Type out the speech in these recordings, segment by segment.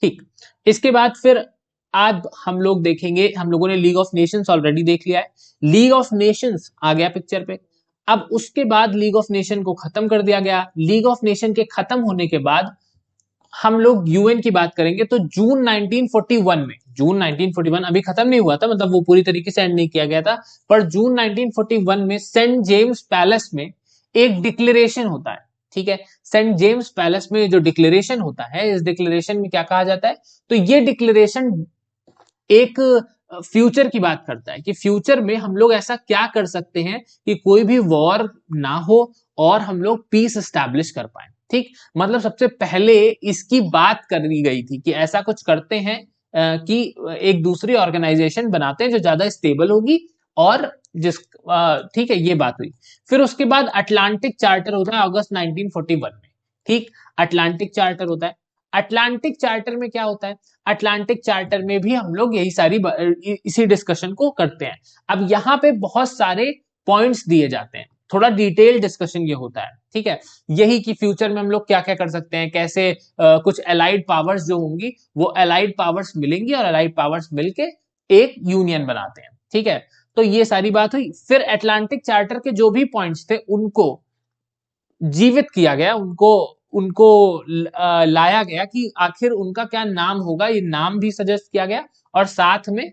ठीक, इसके बाद फिर आज हम लोग देखेंगे, हम लोगों ने लीग ऑफ नेशंस ऑलरेडी देख लिया है, लीग ऑफ नेशंस आ गया पिक्चर पे। अब उसके बाद लीग ऑफ नेशन को खत्म कर दिया गया। लीग ऑफ नेशन के खत्म होने के बाद हम लोग यूएन की बात करेंगे, तो जून 1941 में, जून 1941 अभी खत्म नहीं हुआ था, मतलब वो पूरी तरीके से एंड नहीं किया गया था, पर जून 1941 में सेंट जेम्स पैलेस में एक डिक्लेरेशन होता है। ठीक है, सेंट जेम्स पैलेस में जो डिक्लेरेशन होता है, इस डिक्लेरेशन में क्या कहा जाता है, तो ये डिक्लेरेशन एक फ्यूचर की बात करता है कि फ्यूचर में हम लोग ऐसा क्या कर सकते हैं कि कोई भी वॉर ना हो और हम लोग पीस एस्टैब्लिश कर पाए। ठीक, मतलब सबसे पहले इसकी बात करी गई थी कि ऐसा कुछ करते हैं कि एक दूसरी ऑर्गेनाइजेशन बनाते हैं जो ज्यादा स्टेबल होगी, और जिस ठीक है, ये बात हुई। फिर उसके बाद अटलांटिक चार्टर होता है अगस्त 1941 में। ठीक, अटलांटिक चार्टर होता है। अटलांटिक चार्टर में क्या होता है, अटलांटिक चार्टर में भी हम लोग यही सारी इसी डिस्कशन को करते हैं। अब यहाँ पे बहुत सारे पॉइंट्स दिए जाते हैं, थोड़ा डिटेल डिस्कशन ये होता है। ठीक है, यही कि फ्यूचर में हम लोग क्या क्या कर सकते हैं, कैसे कुछ एलाइड पावर्स जो होंगी वो एलाइड पावर्स मिलेंगी और एलाइड पावर्स मिलके एक यूनियन बनाते हैं। ठीक है, तो ये सारी बात हुई। फिर अटलांटिक चार्टर के जो भी पॉइंट्स थे उनको जीवित किया गया, उनको उनको लाया गया कि आखिर उनका क्या नाम होगा, ये नाम भी सजेस्ट किया गया, और साथ में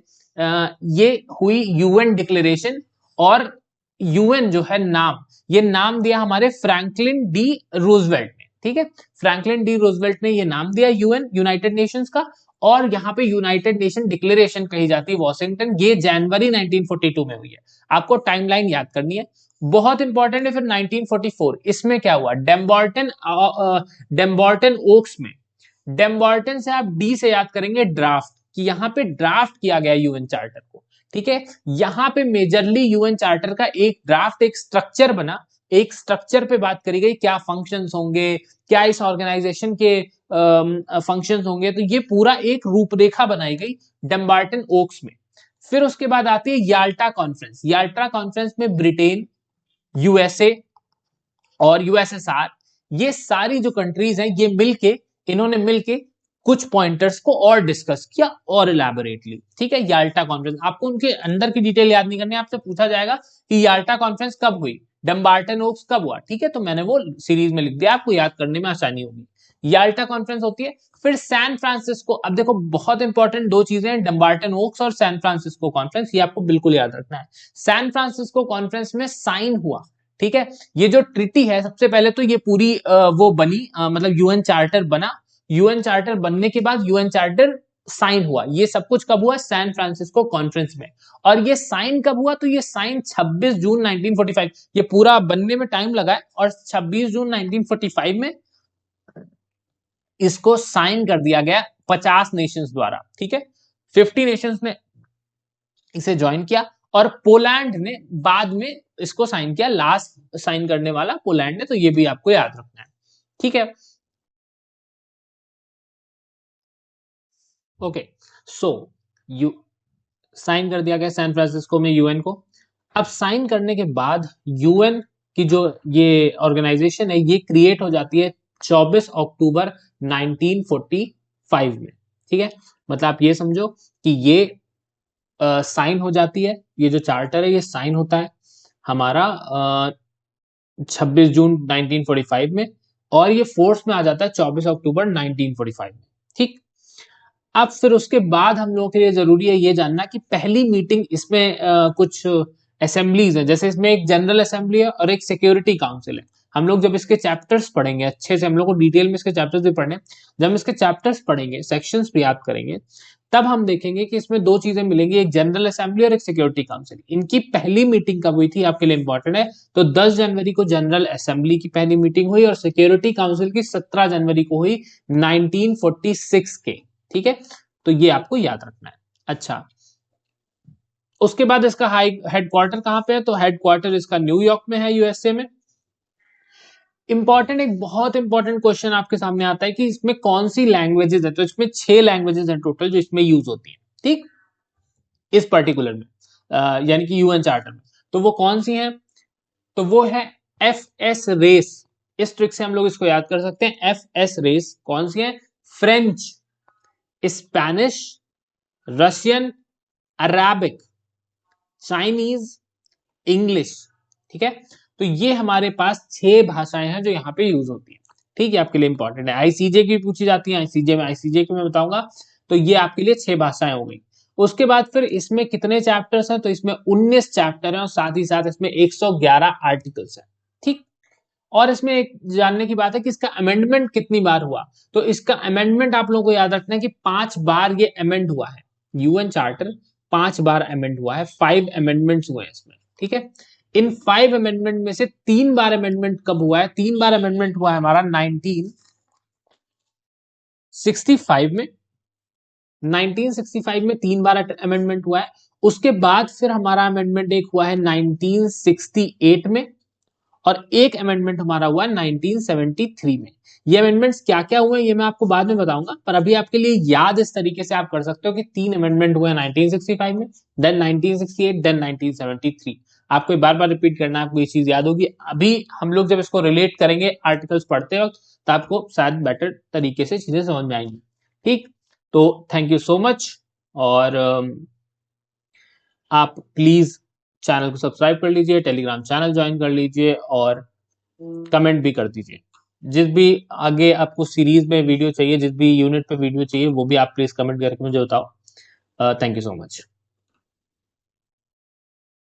ये हुई यूएन डिक्लेरेशन। और यूएन जो है नाम, ये नाम दिया हमारे फ्रैंकलिन डी रूजवेल्ट ने। ठीक है, फ्रैंकलिन डी रूजवेल्ट ने ये नाम दिया यूएन, यूनाइटेड नेशंस का। और यहाँ पे यूनाइटेड नेशन डिक्लेरेशन कही जाती है वॉशिंगटन, ये जनवरी 1942 में हुई है। आपको टाइमलाइन याद करनी है, बहुत इंपॉर्टेंट है। फिर 1944 इसमें क्या हुआ, डेम्बॉर्टन ओक्स में, डेम्बॉर्टन से आप डी से याद करेंगे ड्राफ्ट, कि यहां पे ड्राफ्ट किया गया यूएन चार्टर को। ठीक है, यहां पे मेजरली यूएन चार्टर का एक ड्राफ्ट, एक स्ट्रक्चर बना, एक स्ट्रक्चर पे बात करी गई, क्या फंक्शंस होंगे, क्या इस ऑर्गेनाइजेशन के फंक्शंस होंगे, तो ये पूरा एक रूपरेखा बनाई गई डेम्बॉर्टन ओक्स में। फिर उसके बाद आती है याल्टा कॉन्फ्रेंस। याल्टा कॉन्फ्रेंस में ब्रिटेन, यूएसए और यूएसएसआर, ये सारी जो कंट्रीज हैं, ये मिलके, इन्होंने मिलके कुछ पॉइंटर्स को और डिस्कस किया और इलैबोरेटली। ठीक है, याल्टा कॉन्फ्रेंस, आपको उनके अंदर की डिटेल याद नहीं करनी है, आपसे पूछा जाएगा कि याल्टा कॉन्फ्रेंस कब हुई, डम्बार्टन ओक्स कब हुआ। ठीक है, तो मैंने वो सीरीज में लिख दिया, आपको याद करने में आसानी होगी। याल्टा कॉन्फ्रेंस होती है। फिर सैन फ्रांसिस्को, अब देखो बहुत इंपॉर्टेंट दो चीजें हैं, डम्बार्टन ओक्स और सैन फ्रांसिस्को कॉन्फ्रेंस, ये आपको बिल्कुल याद रखना है। सैन फ्रांसिस्को कॉन्फ्रेंस में साइन हुआ। ठीक है, ये जो ट्रिटी है, सबसे पहले तो ये पूरी वो बनी, मतलब यूएन चार्टर बना। यूएन चार्टर बनने के बाद यूएन चार्टर साइन हुआ। ये सब कुछ कब हुआ, सैन फ्रांसिस्को कॉन्फ्रेंस में। और ये साइन कब हुआ, तो ये साइन 26 जून 1945, ये पूरा बनने में टाइम लगा है, और 26 जून 1945 में इसको साइन कर दिया गया 50 नेशंस द्वारा। ठीक है, 50 नेशंस ने इसे ज्वाइन किया, और पोलैंड ने बाद में इसको साइन किया, लास्ट साइन करने वाला पोलैंड ने, तो ये भी आपको याद रखना है। ठीक है, ओके, सो यू साइन कर दिया गया सैन फ्रांसिस्को में यूएन को। अब साइन करने के बाद यूएन की जो ये ऑर्गेनाइजेशन है, ये क्रिएट हो जाती है 24 अक्टूबर 1945 में। ठीक है, मतलब आप ये समझो कि ये साइन हो जाती है, ये जो चार्टर है ये साइन होता है हमारा 26 जून 1945 में, और ये फोर्स में आ जाता है 24 अक्टूबर 1945 में। ठीक, अब फिर उसके बाद हम लोगों के लिए जरूरी है ये जानना कि पहली मीटिंग इसमें कुछ असेंबलीज है, जैसे इसमें एक जनरल असेंबली है और एक सिक्योरिटी काउंसिल है। हम लोग जब इसके चैप्टर्स पढ़ेंगे अच्छे से, हम लोग को डिटेल में इसके चैप्टर्स भी पढ़ने, जब हम इसके चैप्टर्स पढ़ेंगे, सेक्शंस भी याद करेंगे, तब हम देखेंगे कि इसमें दो चीजें मिलेंगी, एक जनरल असेंबली और एक सिक्योरिटी काउंसिल। इनकी पहली मीटिंग कब हुई थी आपके लिए इंपॉर्टेंट है, तो 10 जनवरी को जनरल असेंबली की पहली मीटिंग हुई, और सिक्योरिटी काउंसिल की 17 जनवरी को हुई 1946 के। ठीक है, तो ये आपको याद रखना है। अच्छा, उसके बाद इसका हाई हेडक्वार्टर कहां पे है, तो हेडक्वार्टर इसका न्यूयॉर्क में है, यूएसए में। इंपॉर्टेंट, एक बहुत इंपॉर्टेंट क्वेश्चन आपके सामने आता है कि इसमें कौन सी लैंग्वेजेस है, तो इसमें 6 लैंग्वेजेस हैं टोटल जो इसमें यूज होती है। ठीक, इस पर्टिकुलर में यानी कि यूएन चार्टर में, तो वो कौन सी हैं, तो वो है एफ एस रेस। इस ट्रिक से हम लोग इसको याद कर सकते हैं, एफ एस रेस कौन सी है, French, Spanish, Russian, Arabic, Chinese, English. ठीक है, तो ये हमारे पास 6 भाषाएं हैं जो यहाँ पे यूज होती है। ठीक है, आपके लिए इंपॉर्टेंट है। आईसीजे की पूछी जाती है, आईसीजे की मैं बताऊंगा। तो ये आपके लिए 6 भाषाएं हो गई। उसके बाद फिर इसमें कितने चैप्टर्स हैं, तो इसमें 19 चैप्टर हैं और साथ ही साथ इसमें 111 आर्टिकल्स हैं। ठीक, और इसमें एक जानने की बात है कि इसका अमेंडमेंट कितनी बार हुआ। तो इसका अमेंडमेंट आप लोगों को याद रखना है कि 5 बार ये अमेंड हुआ है। यूएन चार्टर 5 बार अमेंड हुआ है, 5 अमेंडमेंट्स हुए हैं इसमें। ठीक है, इन 5 अमेंडमेंट में से 3 बार अमेंडमेंट कब हुआ है, 3 बार अमेंडमेंट हुआ है हमारा 1965 में। 1965 में 3 बार अमेंडमेंट हुआ है। उसके बाद फिर हमारा अमेंडमेंट एक हुआ है 1968 में, और एक अमेंडमेंट हमारा हुआ है 1973 में। ये अमेंडमेंट्स क्या क्या हुए ये मैं आपको बाद में बताऊंगा, पर अभी आपके लिए याद इस तरीके से आप कर सकते हो कि 3 अमेंडमेंट हुए 1965 में, देन 1968, देन 1973। आपको बार बार रिपीट करना है, आपको ये चीज याद होगी। अभी हम लोग जब इसको रिलेट करेंगे आर्टिकल्स पढ़ते वक्त, तो आपको शायद बेटर तरीके से चीजें समझ में आएंगी। ठीक, तो थैंक यू सो मच। और आप प्लीज चैनल को सब्सक्राइब कर लीजिए, टेलीग्राम चैनल ज्वाइन कर लीजिए, और कमेंट भी कर दीजिए। जिस भी आगे आपको सीरीज में वीडियो चाहिए, जिस भी यूनिट पे वीडियो चाहिए, वो भी आप प्लीज कमेंट करके मुझे बताओ। Thank you so much.